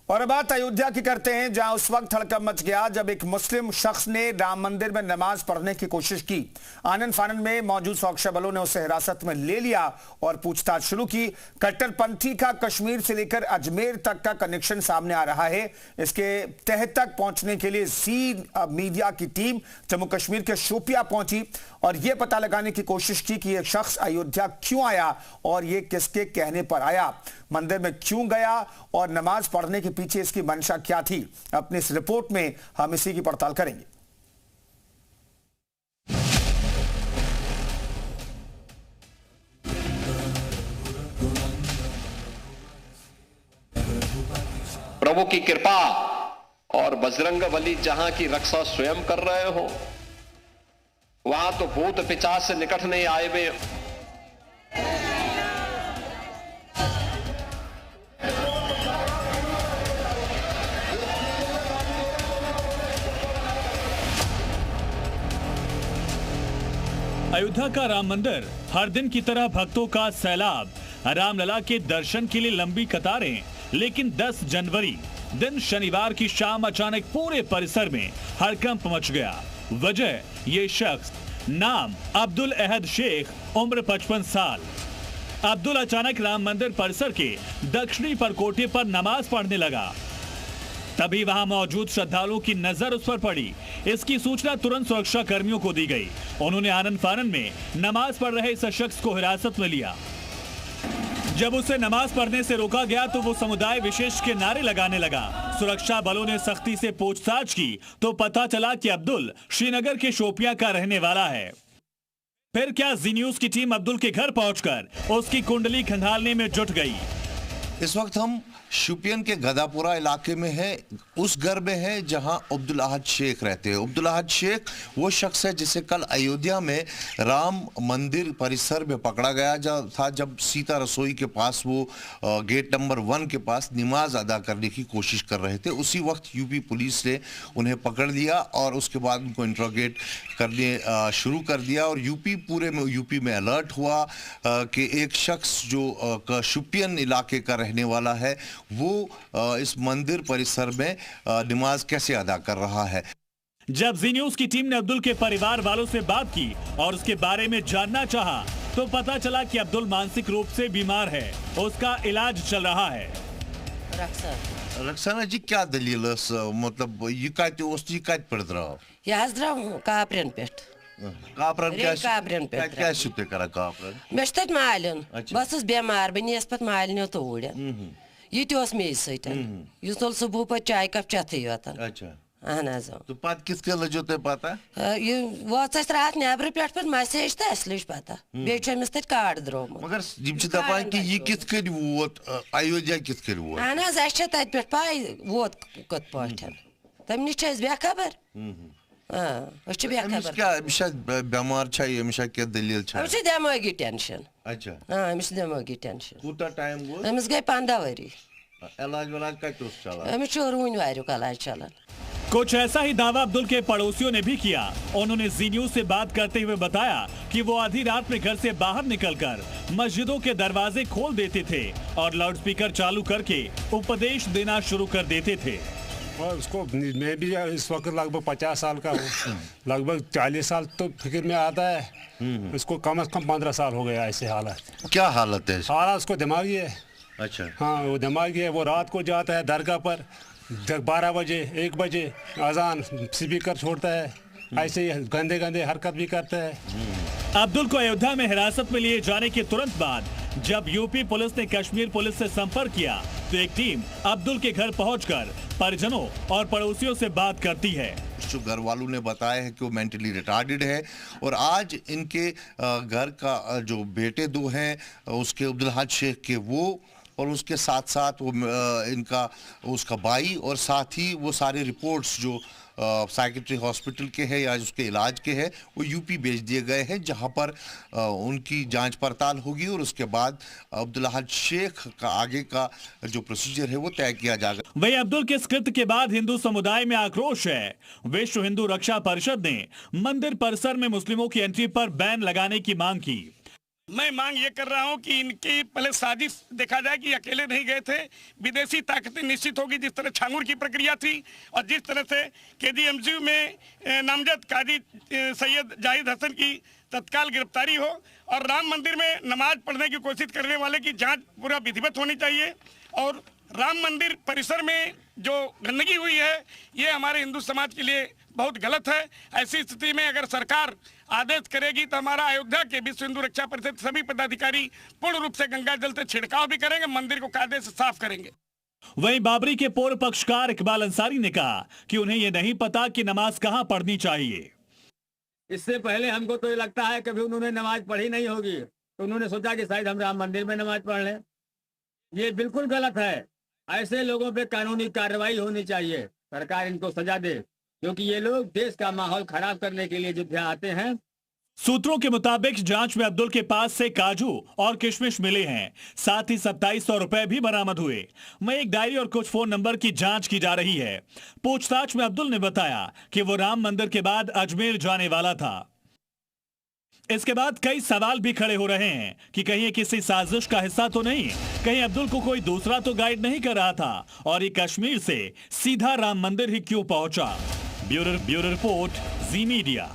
और अब बात अयोध्या की करते हैं, जहां उस वक्त हड़कंप मच गया जब एक मुस्लिम शख्स ने राम मंदिर में नमाज पढ़ने की कोशिश की। आनन फानन में मौजूद सुरक्षा बलों ने उसे हिरासत में ले लिया और पूछताछ शुरू की। कट्टरपंथी का कश्मीर से लेकर अजमेर तक का कनेक्शन सामने आ रहा है। इसके तह तक पहुंचने के लिए जी मीडिया की टीम जम्मू कश्मीर के शोपियां पहुंची और यह पता लगाने की कोशिश की कि यह शख्स अयोध्या क्यों आया और यह किसके कहने पर आया, मंदिर में क्यों गया और नमाज पढ़ने के पीछे इसकी मंशा क्या थी। अपनी इस रिपोर्ट में हम इसी की पड़ताल करेंगे। प्रभु की कृपा और बजरंग बली जहां की रक्षा स्वयं कर रहे हो, वहां तो भूत पिशाच से निकट नहीं आए वे। अयोध्या का राम मंदिर, हर दिन की तरह भक्तों का सैलाब, रामलला के दर्शन के लिए लंबी कतारें। लेकिन 10 जनवरी दिन शनिवार की शाम अचानक पूरे परिसर में हड़कंप मच गया। वजह, ये शख्स, नाम अब्दुल अहद शेख, उम्र 55 साल। अब्दुल अचानक राम मंदिर परिसर के दक्षिणी परकोटे पर नमाज पढ़ने लगा। तभी वहां मौजूद श्रद्धालुओं की नजर उस पर पड़ी। इसकी सूचना तुरंत सुरक्षा कर्मियों को दी गई। उन्होंने आनन फानन में नमाज पढ़ रहे इस शख्स को हिरासत में लिया। जब उसे नमाज पढ़ने से रोका गया तो वो समुदाय विशेष के नारे लगाने लगा। सुरक्षा बलों ने सख्ती से पूछताछ की तो पता चला कि अब्दुल श्रीनगर के शोपियां का रहने वाला है। फिर क्या जी न्यूज की टीम अब्दुल के घर पहुंचकर उसकी कुंडली खंगालने में जुट गई। इस वक्त हम शोपियां के गदापुरा इलाके में है, उस घर में है जहां अब्दुल अहद शेख रहते हैं। अब्दुल अहद शेख वो शख्स है जिसे कल अयोध्या में राम मंदिर परिसर में पकड़ा गया था, जब सीता रसोई के पास वो गेट नंबर 1 के पास नमाज अदा करने की कोशिश कर रहे थे। उसी वक्त यूपी पुलिस ने उन्हें पकड़ लिया और उसके बाद उनको इंट्रोगेट करने शुरू कर दिया। और यूपी में अलर्ट हुआ कि एक शख्स जो शोपियां इलाके का रहने वाला है वो इस मंदिर परिसर में नमाज कैसे अदा कर रहा है। जब जी न्यूज की टीम ने अब्दुल के परिवार वालों से बात की और उसके बारे में जानना चाहा तो पता चला कि अब्दुल मानसिक रूप से बीमार है, उसका इलाज चल रहा है। रक्साना जी, क्या दलील मतलब ये पर द्राव कापरन पे क्या मालन बस बेमार बस पे मालनो तोड़ ये मे सह सुबह पे चाय कप चेथी योत। अहन तो पत किस लजो तुम पता वो रात नबर पे मैसेज तो अस लज पता बेस तक कार्ड द्रोमुत। मगर दपान कि यह कित वोत अयोध्या कित वोत। अहन पे पाई वोत कत पे तम नश बेखबर। बेमार दलील दिमागी टेंशन। अच्छा दिमागी टेंशन। कूता टाइम अमिस गई 15 वरी। इलाज चलान अमिस रून वारुक इलाज चलान। कुछ ऐसा ही दावा अब्दुल के पड़ोसियों ने भी किया। उन्होंने जी न्यूज से बात करते हुए बताया कि वो आधी रात में घर से बाहर निकलकर मस्जिदों के दरवाजे खोल देते थे और लाउडस्पीकर चालू करके उपदेश देना शुरू कर देते थे। और उसको मैं भी इस वक्त लगभग 50 साल का हूँ, लगभग 40 साल तो फिक्र में आता है। इसको कम से कम 15 साल हो गया ऐसे हालत। क्या हालत है? हालत उसको दिमागी है। अच्छा। हाँ, वो दिमागी है। वो रात को जाता है दरगाह पर 12 बजे 1 बजे अजान स्पीकर छोड़ता है, ऐसे ही गंदे गंदे हरकत भी करता है। अब्दुल को अयोध्या में हिरासत में लिए जाने के तुरंत बाद जब यूपी पुलिस ने कश्मीर पुलिस से संपर्क किया तो एक टीम अब्दुल के घर पहुंचकर परिजनों और पड़ोसियों से बात करती है। जो घर वालों ने बताया है कि वो मेंटली रिटार्डेड है और आज इनके घर का जो बेटे 2 हैं उसके अब्दुल अहद शेख के, वो और उसके साथ साथ वो इनका उसका भाई और साथ ही वो सारे रिपोर्ट्स जो साइकेट्री हॉस्पिटल के हैं या उसके इलाज के हैं वो यूपी भेज दिए गए हैं, जहां पर उनकी जांच पड़ताल होगी और उसके बाद अब्दुल अहद शेख का आगे का जो प्रोसीजर है वो तय किया जाएगा। वही अब्दुल के इस कृत्य के बाद हिंदू समुदाय में आक्रोश है। विश्व हिंदू रक्षा परिषद ने मंदिर परिसर में मुस्लिमों की एंट्री पर बैन लगाने की मांग की। मैं मांग ये कर रहा हूं कि इनकी पहले साजिश देखा जाए कि अकेले नहीं गए थे, विदेशी ताकतें निश्चित होगी। जिस तरह छांगुर की प्रक्रिया थी और जिस तरह से केजीएमयू में नामजद काजी सैयद जाहिद हसन की तत्काल गिरफ्तारी हो और राम मंदिर में नमाज पढ़ने की कोशिश करने वाले की जांच पूरा विधिवत होनी चाहिए। और राम मंदिर परिसर में जो गंदगी हुई है ये हमारे हिंदू समाज के लिए बहुत गलत है। ऐसी स्थिति में अगर सरकार आदेश करेगी तो हमारा अयोध्या के विश्व हिंदू रक्षा परिषद सभी पदाधिकारी पूर्ण रूप से गंगा जल से छिड़काव भी करेंगे, मंदिर को कायदे से साफ करेंगे। वहीं बाबरी के पूर्व पक्षकार इकबाल अंसारी ने कहा कि उन्हें यह नहीं पता कि नमाज कहां पढ़नी चाहिए। इससे पहले हमको तो ये लगता है कभी उन्होंने नमाज पढ़ी नहीं होगी, तो उन्होंने सोचा कि शायद हम राम मंदिर में नमाज पढ़ लें। ये बिल्कुल गलत है। ऐसे लोगों पे कानूनी कार्रवाई होनी चाहिए, सरकार इनको सजा दे, क्योंकि ये लोग देश का माहौल खराब करने के लिए अयोध्या आते हैं। सूत्रों के मुताबिक जांच में अब्दुल के पास से काजू और किशमिश मिले हैं, साथ ही 2700 रुपए भी बरामद हुए। वहीं एक डायरी और कुछ फोन नंबर की जांच की जा रही है। पूछताछ में अब्दुल ने बताया कि वो राम मंदिर के बाद अजमेर जाने वाला था। इसके बाद कई सवाल भी खड़े हो रहे हैं कि कहीं ये किसी साजिश का हिस्सा तो नहीं, कहीं अब्दुल को कोई दूसरा तो गाइड नहीं कर रहा था और ये कश्मीर से सीधा राम मंदिर ही क्यों पहुंचा। ब्यूरो रिपोर्ट, जी मीडिया।